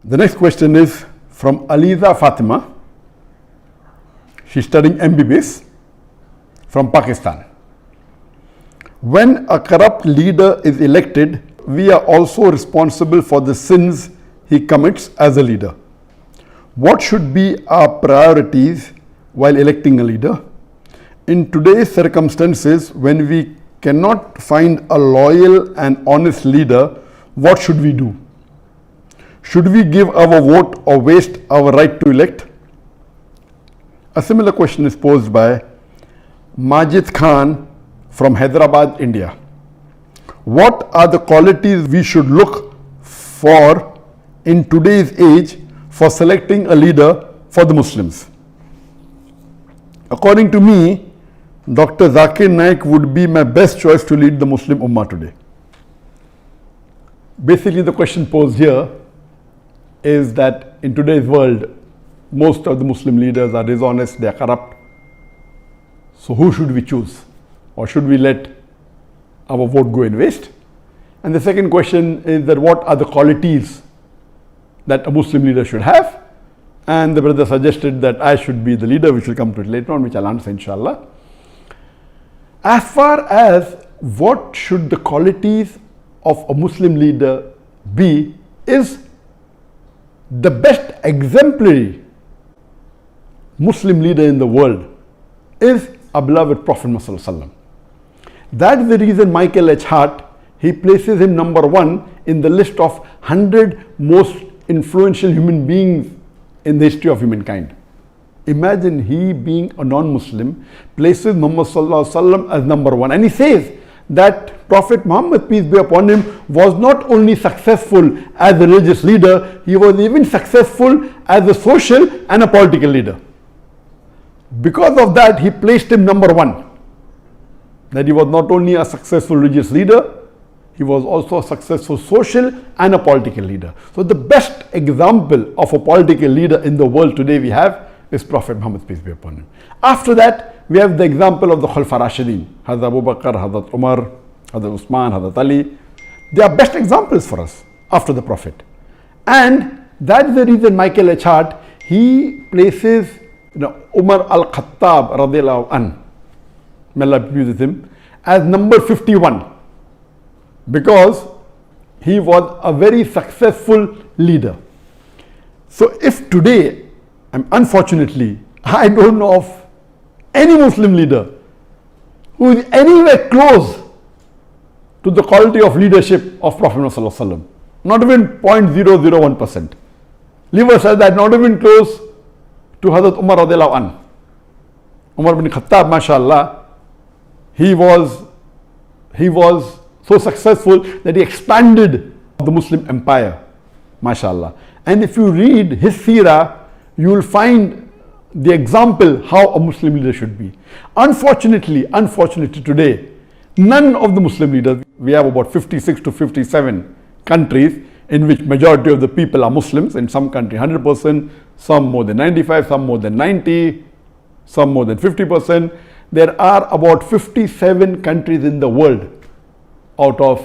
The next question is from Aliza Fatima. She's studying MBBS from Pakistan. When a corrupt leader is elected, we are also responsible for the sins he commits as a leader. What should be our priorities while electing a leader? In today's circumstances, when we cannot find a loyal and honest leader, what should we do? Should we give our vote or waste our right to elect? A similar question is posed by Majid Khan from Hyderabad, India. What are the qualities we should look for in today's age for selecting a leader for the Muslims? According to me, Dr. Zakir Naik would be my best choice to lead the Muslim Ummah today. Basically, the question posed here is that in today's world, most of the Muslim leaders are dishonest, they are corrupt. So who should we choose? Or should we let our vote go in waste? And the second question is that what are the qualities that a Muslim leader should have? And the brother suggested that I should be the leader, which will come to it later on, which I'll answer inshallah. As far as what should the qualities of a Muslim leader be, is the best exemplary Muslim leader in the world is our beloved Prophet Muhammad. That's the reason Michael H. Hart, he places him number one in the list of 100 most influential human beings in the history of humankind. Imagine he being a non-Muslim places Muhammad as number one, and he says that Prophet Muhammad, peace be upon him, was not only successful as a religious leader, he was even successful as a social and a political leader. Because of that, he placed him number one. That he was not only a successful religious leader, he was also a successful social and a political leader. So the best example of a political leader in the world today we have is Prophet Muhammad, peace be upon him. After that, we have the example of the Khulafa Rashidin, Hazrat Abu Bakr, Hazrat Umar, Hazrat Usman, Hazrat Ali. They are best examples for us after the Prophet. And that's the reason Michael H. Hart, he places Umar al-Khattab radiallahu anhu, may Allah be pleased with him, as number 51, because he was a very successful leader. So if today, unfortunately, I don't know of any Muslim leader who is anywhere close to the quality of leadership of Prophet Muhammad, not even 0.001%. Leave aside that, not even close to Hazrat Umar radiallahu anhu. Umar bin Khattab, mashallah, he was so successful that he expanded the Muslim empire, mashallah. And if you read his seerah, you will find the example how a Muslim leader should be. Unfortunately today, none of the Muslim leaders, we have about 56 to 57 countries in which majority of the people are Muslims. In some country 100%, some more than 95, some more than 90, some more than 50%. There are about 57 countries in the world out of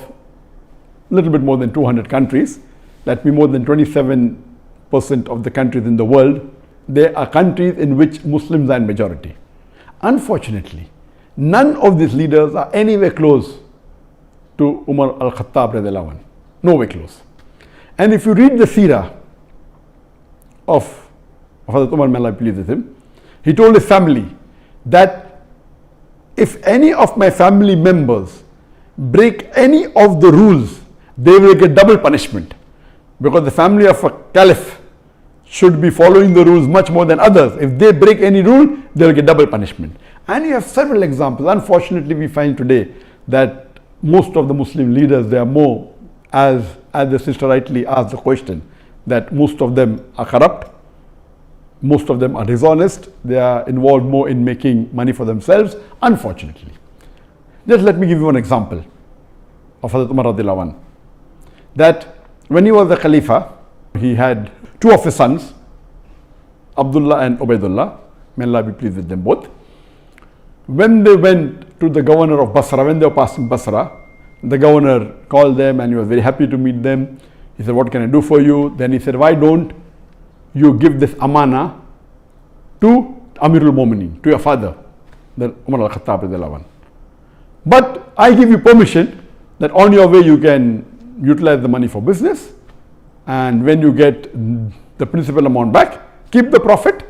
a little bit more than 200 countries. That means more than 27% of the countries in the world, there are countries in which Muslims are in majority. Unfortunately, none of these leaders are anywhere close to Umar al-Khattab radiallahu anhu. Nowhere close. And if you read the seerah of Hazrat Umar, may Allah be pleased with him, he told his family that if any of my family members break any of the rules, they will get double punishment. Because the family of a caliph should be following the rules much more than others. If they break any rule, they will get double punishment. And you have several examples. Unfortunately, we find today that most of the Muslim leaders, they are more, as the sister rightly asked the question, that most of them are corrupt, most of them are dishonest, they are involved more in making money for themselves, unfortunately. Just let me give you an example of Hazrat Umar radiallahu anhu. That when he was the Khalifa, he had two of his sons, Abdullah and Ubaidullah, may Allah be pleased with them both. When they went to the governor of Basra, when they were passing Basra, the governor called them and he was very happy to meet them. He said, what can I do for you? Then he said, why don't you give this amana to Amirul Mu'minin, to your father, the Umar al-Khattab radiallahu anhu. But I give you permission that on your way you can utilize the money for business, and when you get the principal amount back, keep the profit,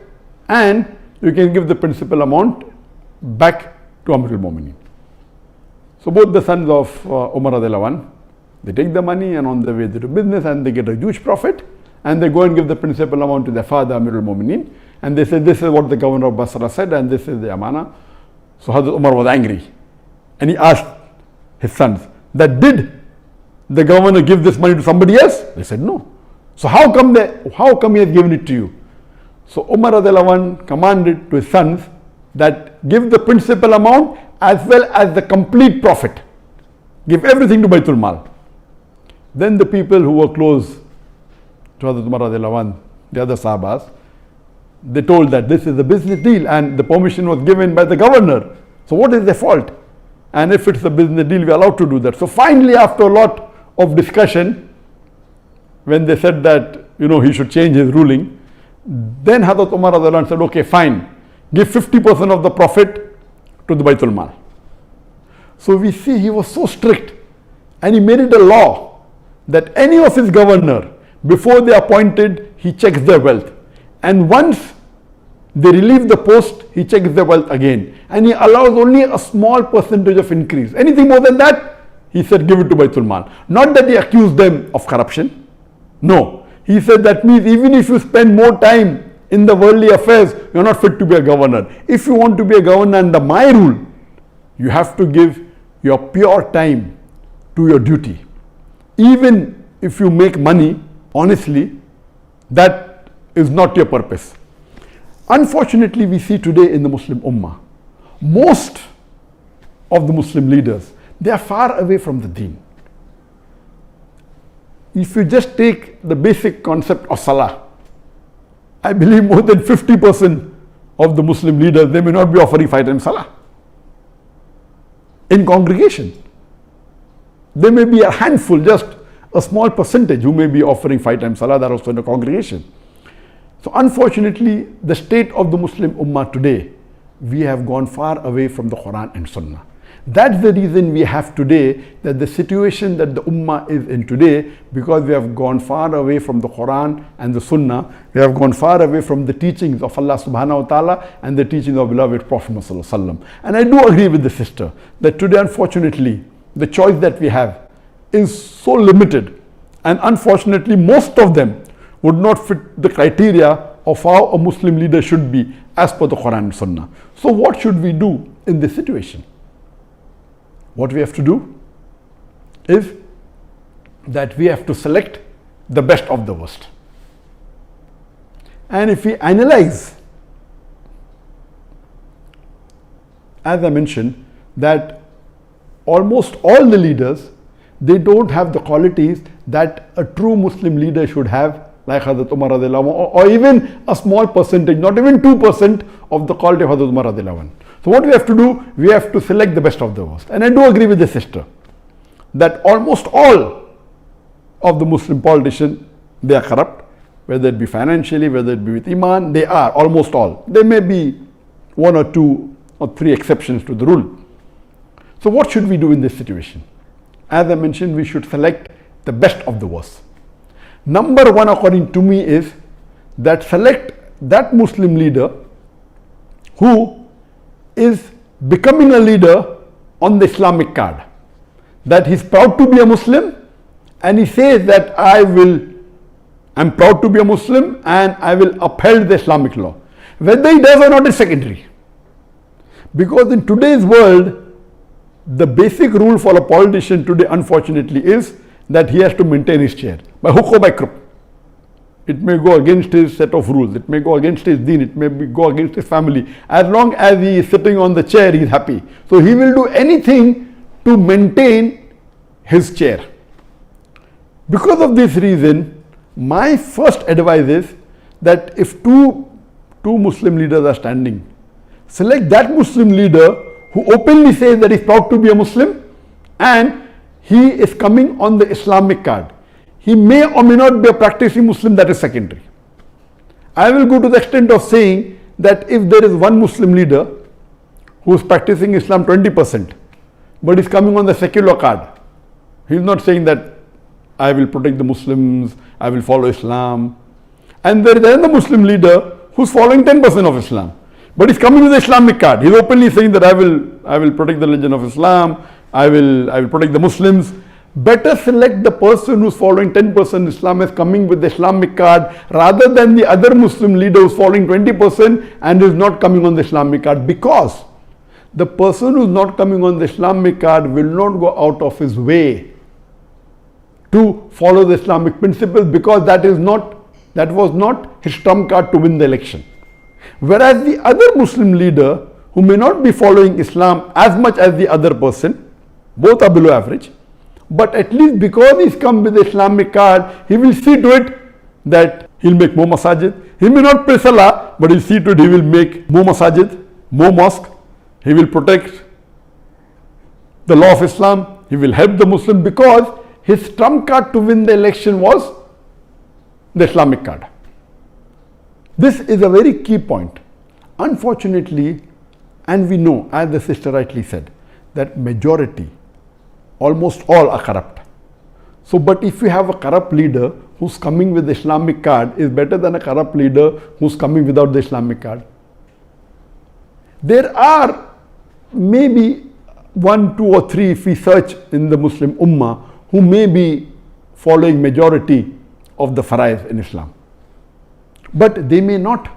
and you can give the principal amount back to Amirul Mu'minin. So both the sons of Umar radiallahu anhu, they take the money, and on the way they do business and they get a huge profit, and they go and give the principal amount to their father Amirul Mu'minin, and they say, this is what the governor of Basra said, and this is the amana. So Hazrat Umar was angry, and he asked his sons that, did the governor give this money to somebody else? They said no. So how come he has given it to you? So Umar radiallahu anhu commanded to his sons that give the principal amount as well as the complete profit. Give everything to Baitul Mal. Then the people who were close to Hazrat Umar radiallahu anhu, the other Sahabas, they told that this is a business deal and the permission was given by the governor. So what is their fault? And if it's a business deal, we are allowed to do that. So finally, after a lot of discussion, when they said that, he should change his ruling, then Hazrat Umar radiallahu anhu said, okay, fine, give 50% of the profit to the Baitul Mal. So we see he was so strict, and he made it a law that any of his governor, before they appointed, he checks their wealth. And once they relieve the post, he checks their wealth again. And he allows only a small percentage of increase. Anything more than that, he said, give it to Baitul Mal. Not that he accused them of corruption. No. He said that means even if you spend more time in the worldly affairs, you're not fit to be a governor. If you want to be a governor under my rule, you have to give your pure time to your duty. Even if you make money, honestly, that is not your purpose. Unfortunately, we see today in the Muslim Ummah, most of the Muslim leaders, they are far away from the deen. If you just take the basic concept of Salah, I believe more than 50% of the Muslim leaders, they may not be offering 5 times Salah in congregation. There may be a handful, just a small percentage who may be offering 5 times Salah, that also in a congregation. So unfortunately, the state of the Muslim Ummah today, we have gone far away from the Quran and Sunnah. That's the reason we have today, that the situation that the Ummah is in today, because we have gone far away from the Quran and the Sunnah, we have gone far away from the teachings of Allah subhanahu wa ta'ala and the teachings of beloved Prophet Muhammad sallallahu alaihi wasallam. And I do agree with the sister that today, unfortunately, the choice that we have is so limited, and unfortunately most of them would not fit the criteria of how a Muslim leader should be as per the Quran and Sunnah. So what should we do in this situation? What we have to do is that we have to select the best of the worst. And if we analyze, as I mentioned, that almost all the leaders, they don't have the qualities that a true Muslim leader should have, like Hazrat Umar radiallahu anhu, or even a small percentage, not even 2% of the quality of Hazrat Umar radiallahu anhu. So what we have to do, we have to select the best of the worst. And I do agree with the sister that almost all of the Muslim politicians, they are corrupt, whether it be financially, whether it be with Iman, they are, almost all. There may be 1 or 2 or 3 exceptions to the rule. So what should we do in this situation? As I mentioned, we should select the best of the worst. Number 1, according to me, is that select that Muslim leader who is becoming a leader on the Islamic card. That he's proud to be a Muslim, and he says that I'm proud to be a Muslim and I will uphold the Islamic law. Whether he does or not is secondary. Because in today's world, the basic rule for a politician today, unfortunately, is that he has to maintain his chair by hook or by crook. It may go against his set of rules, it may go against his deen, it may go against his family. As long as he is sitting on the chair, he is happy. So he will do anything to maintain his chair. Because of this reason, my first advice is that if two Muslim leaders are standing, select that Muslim leader who openly says that he is proud to be a Muslim and he is coming on the Islamic card. He may or may not be a practicing Muslim, that is secondary. I will go to the extent of saying that if there is one Muslim leader who is practicing Islam 20%, but is coming on the secular card, he is not saying that I will protect the Muslims, I will follow Islam. And there is another Muslim leader who is following 10% of Islam, but is coming with the Islamic card. He is openly saying that I will protect the religion of Islam, I will protect the Muslims. Better select the person who is following 10% Islam as coming with the Islamic card rather than the other Muslim leader who is following 20% and is not coming on the Islamic card, because the person who is not coming on the Islamic card will not go out of his way to follow the Islamic principles, because that was not his trump card to win the election. Whereas the other Muslim leader who may not be following Islam as much as the other person, both are below average, but at least because he's come with the Islamic card, he will see to it that he'll make more masajid. He may not pray salah, but he'll see to it he will make more masajid, more mosque. He will protect the law of Islam. He will help the Muslim, because his trump card to win the election was the Islamic card. This is a very key point. Unfortunately, and we know, as the sister rightly said, that majority, almost all are corrupt. So, but if you have a corrupt leader who's coming with the Islamic card, is better than a corrupt leader who's coming without the Islamic card. There are maybe 1, 2 or 3, if we search in the Muslim Ummah, who may be following majority of the faraiz in Islam. But they may not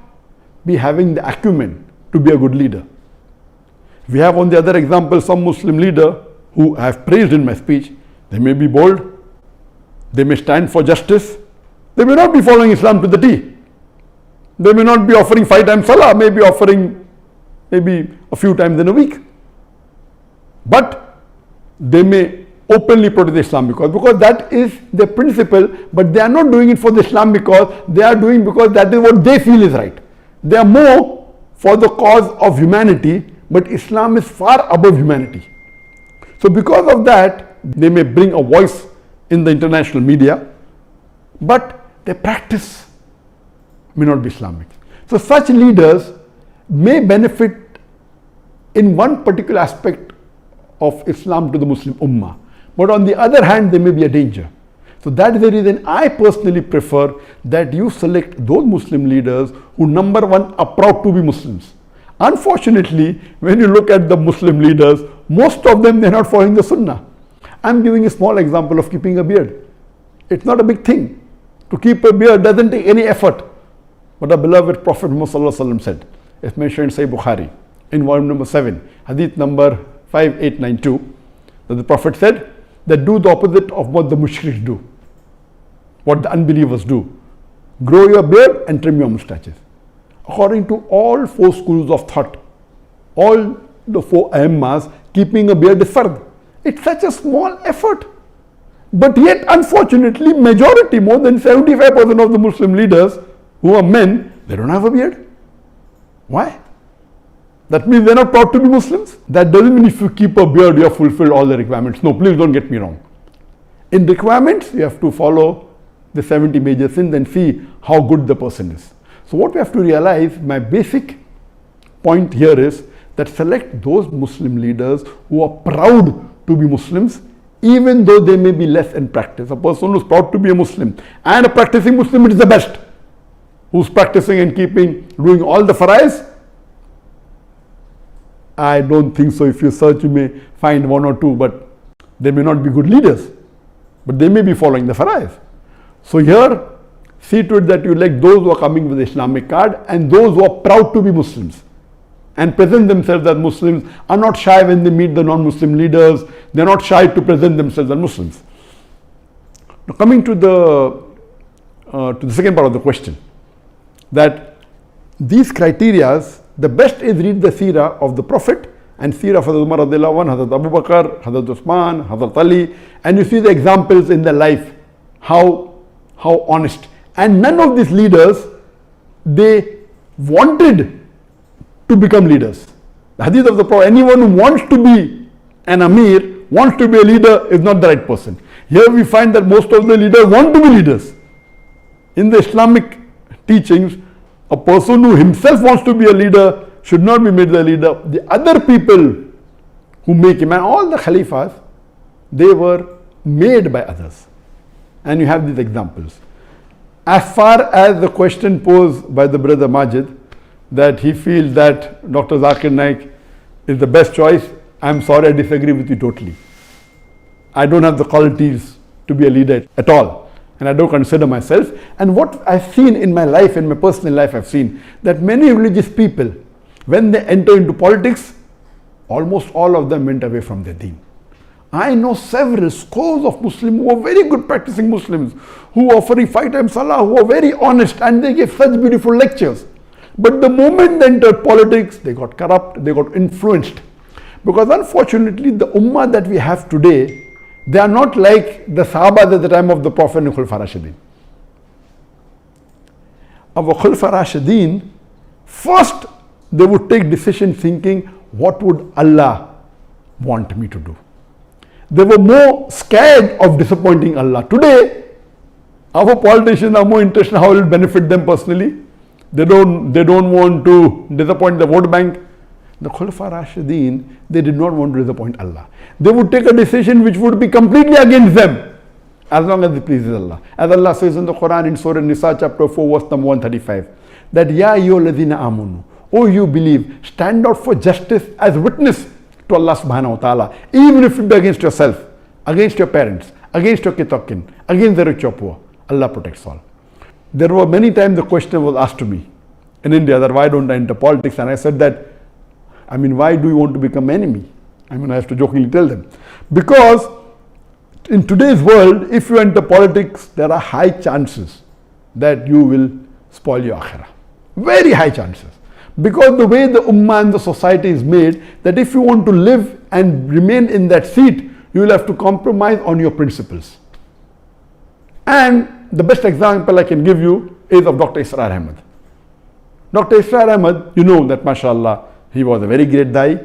be having the acumen to be a good leader. We have on the other example some Muslim leader who I have praised in my speech. They may be bold, they may stand for justice, they may not be following Islam to the T. They may not be offering 5 times salah, may be offering maybe a few times in a week. But they may openly protect the Islam because that is the principle, but they are not doing it for the Islam because they are doing because that is what they feel is right. They are more for the cause of humanity, but Islam is far above humanity. So because of that, they may bring a voice in the international media, but their practice may not be Islamic. So such leaders may benefit in one particular aspect of Islam to the Muslim Ummah, but on the other hand, they may be a danger. So that is the reason I personally prefer that you select those Muslim leaders who, number one, are proud to be Muslims. Unfortunately, when you look at the Muslim leaders, most of them, they're not following the Sunnah. I'm giving a small example of keeping a beard. It's not a big thing. To keep a beard doesn't take any effort. But our beloved Prophet Muhammad said, it's mentioned in Sahih Bukhari, in volume number 7, Hadith number 5892, that the Prophet said that do the opposite of what the mushriks do, what the unbelievers do. Grow your beard and trim your mustaches. According to all 4 schools of thought, all the 4 Aimmas, keeping a beard is fard. It's such a small effort. But yet, unfortunately, majority, more than 75% of the Muslim leaders who are men, they don't have a beard. Why? That means they're not proud to be Muslims. That doesn't mean if you keep a beard, you have fulfilled all the requirements. No, please don't get me wrong. In requirements, you have to follow the 70 major sins and see how good the person is. So what we have to realize, my basic point here is that select those Muslim leaders who are proud to be Muslims, even though they may be less in practice. A person who is proud to be a Muslim and a practicing Muslim, it is the best. Who's practicing and doing all the faraiz? I don't think so. If you search, you may find 1 or 2, but they may not be good leaders, but they may be following the faraiz. So here, see to it that you elect those who are coming with the Islamic card and those who are proud to be Muslims and present themselves as Muslims, are not shy when they meet the non-Muslim leaders. They are not shy to present themselves as Muslims. Now coming to the second part of the question, that these criterias, the best is read the seerah of the Prophet and seerah of Hazrat Umar radiallahu anhu, Hazrat Abu Bakr, Hazrat Usman, Hazrat Ali, and you see the examples in their life, how honest. And none of these leaders, they wanted to become leaders. The hadith of the Prophet, anyone who wants to be an Amir, wants to be a leader, is not the right person. Here we find that most of the leaders want to be leaders. In the Islamic teachings, a person who himself wants to be a leader should not be made the leader. The other people who make him, and all the Khalifas, they were made by others. And you have these examples. As far as the question posed by the brother Majid, that he feels that Dr. Zakir Naik is the best choice, I'm sorry, I disagree with you totally. I don't have the qualities to be a leader at all. And I don't consider myself. And what I've seen in my life, in my personal life, I've seen that many religious people, when they enter into politics, almost all of them went away from their deen. I know several scores of Muslims who are very good practicing Muslims, who are offering 5 times salah, who are very honest, and they give such beautiful lectures. But the moment they entered politics, they got corrupt, they got influenced. Because unfortunately, the ummah that we have today, they are not like the Sahabas at the time of the Prophet and Khulafa Rashidin. Our Khulafa Rashidin, first they would take decision thinking, what would Allah want me to do? They were more scared of disappointing Allah. Today, our politicians are more interested in how it will benefit them personally. They don't want to disappoint the vote bank. The Khulafa Rashidin, they did not want to disappoint Allah. They would take a decision which would be completely against them, as long as it pleases Allah. As Allah says in the Quran in Surah Nisa chapter 4 verse number 135, that Ya ayyuhalladhina amanu, oh you believe, stand out for justice as witness to Allah subhanahu wa ta'ala, even if it be against yourself, against your parents, against your kitokin, against the rich or poor. Allah protects all. There were many times the question was asked to me in India that why don't I enter politics, and I said that, I mean, why do you want to become enemy? I mean, I have to jokingly tell them. Because in today's world, if you enter politics, there are high chances that you will spoil your akhirah. Very high chances. Because the way the ummah and the society is made, that if you want to live and remain in that seat, you will have to compromise on your principles. And the best example I can give you is of Dr. Israr Ahmad. Dr. Israr Ahmad, you know that mashallah, he was a very great Dai,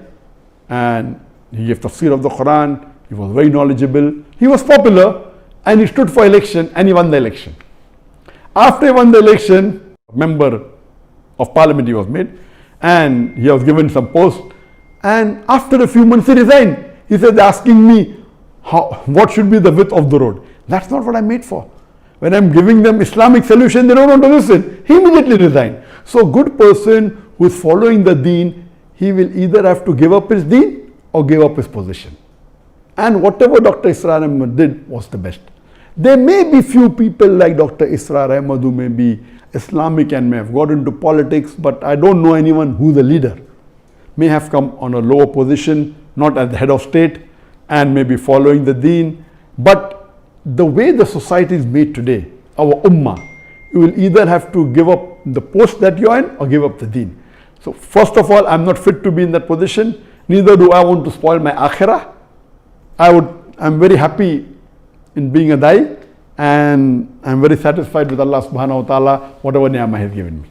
and he gave tafsir of the Quran, he was very knowledgeable, he was popular, and he stood for election, and he won the election. After he won the election, a member of parliament he was made, and he was given some post, and after a few months he resigned. He said, asking me, what should be the width of the road? That's not what I'm made for. When I'm giving them Islamic solution, they don't want to listen. He immediately resigned. So a good person who is following the deen, he will either have to give up his deen or give up his position. And whatever Dr. Israr Ahmad did was the best. There may be few people like Dr. Israr Ahmad who may be Islamic and may have got into politics, but I don't know anyone who's a leader. May have come on a lower position, not as the head of state, and may be following the deen. But the way the society is made today, our ummah, you will either have to give up the post that you're in or give up the deen. So first of all, I'm not fit to be in that position. Neither do I want to spoil my akhirah. I'm very happy in being a Dai, and I'm very satisfied with Allah subhanahu wa ta'ala, whatever ni'mah He has given me.